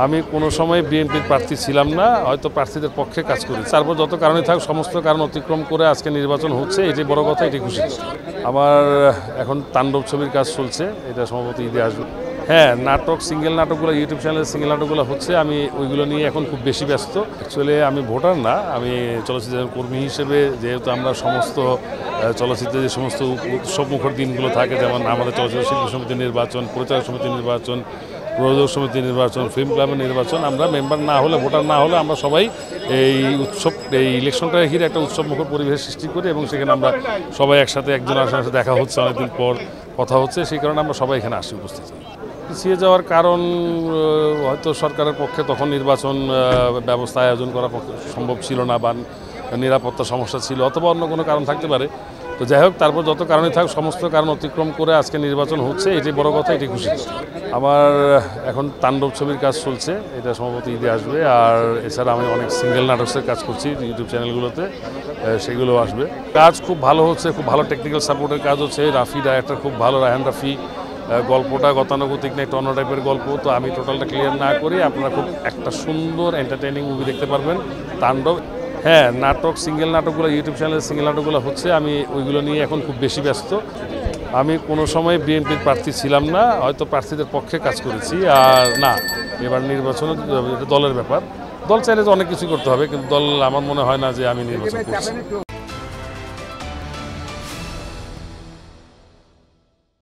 আমি কোনো সময় বিএনপির প্রার্থী ছিলাম না, হয়তো প্রার্থীদের পক্ষে কাজ করি। তারপর যত কারণে থাক সমস্ত কারণ অতিক্রম করে আজকে নির্বাচন হচ্ছে, এটি বড় কথা, এটি খুশি। আমার এখন তাণ্ডব ছবির কাজ চলছে, এটা সম্ভবত ঈদে আসবে। হ্যাঁ, নাটক, সিঙ্গেল নাটকগুলো, ইউটিউব চ্যানেলে সিঙ্গেল নাটকগুলো হচ্ছে, আমি ওইগুলো নিয়ে এখন খুব বেশি ব্যস্ত। অ্যাকচুয়ালি আমি ভোটার না, আমি চলচ্চিত্রের কর্মী হিসেবে, যেহেতু আমরা সমস্ত চলচ্চিত্রে যে সমস্ত উৎসবমুখর দিনগুলো থাকে, যেমন আমাদের চলচ্চিত্র শিল্পী সমিতির নির্বাচন, পরিচালক সমিতির নির্বাচন, প্রযোজক সমিতির নির্বাচন, ফিল্ম ক্লাবের নির্বাচন, আমরা মেম্বার না হলে, ভোটার না হলে আমরা সবাই এই ইলেকশনটাকে ঘিরে একটা উৎসবমুখর পরিবেশ সৃষ্টি করি এবং সেখানে আমরা সবাই একসাথে, একজন আরেকজনের সাথে দেখা হচ্ছে, অনেকদিন পর কথা হচ্ছে, সেই কারণে আমরা সবাই এখানে আসি, উপস্থিত হই। পিছিয়ে যাওয়ার কারণ হয়তো সরকারের পক্ষে তখন নির্বাচন ব্যবস্থা আয়োজন করা সম্ভব ছিল না, বা নিরাপত্তা সমস্যা ছিল, অথবা অন্য কোনো কারণ থাকতে পারে। তো যাই হোক, তারপর যত কারণে থাক সমস্ত কারণ অতিক্রম করে আজকে নির্বাচন হচ্ছে, এটি বড় কথা, এটি খুশি। আমার এখন তাণ্ডব ছবির কাজ চলছে, এটা সম্ভবত ঈদে আসবে। আর এছাড়া আমি অনেক সিঙ্গেল নাটকের কাজ করছি ইউটিউব চ্যানেলগুলোতে, সেগুলো আসবে। কাজ খুব ভালো হচ্ছে, খুব ভালো টেকনিক্যাল সাপোর্টের কাজ হচ্ছে। রাফি ডাইরেক্টর খুব ভালো, রায়হান রাফি। গল্পটা গতানুগতিক না, একটা অন্য টাইপের গল্প। তো আমি টোটালটা ক্লিয়ার না করি, আপনারা খুব একটা সুন্দর এন্টারটেইনিং মুভি দেখতে পারবেন, তাণ্ডব। হ্যাঁ, নাটক, সিঙ্গেল নাটকগুলো, ইউটিউব চ্যানেলে সিঙ্গেল নাটকগুলো হচ্ছে, আমি ওইগুলো নিয়ে এখন খুব বেশি ব্যস্ত। আমি কোনো সময় বিএনপির প্রার্থী ছিলাম না, হয়তো প্রার্থীদের পক্ষে কাজ করেছি। আর না, এবার নির্বাচনে দলের ব্যাপার, দল চাইলে তো অনেক কিছু করতে হবে, কিন্তু দল আমার মনে হয় না যে আমি নির্বাচন করছি।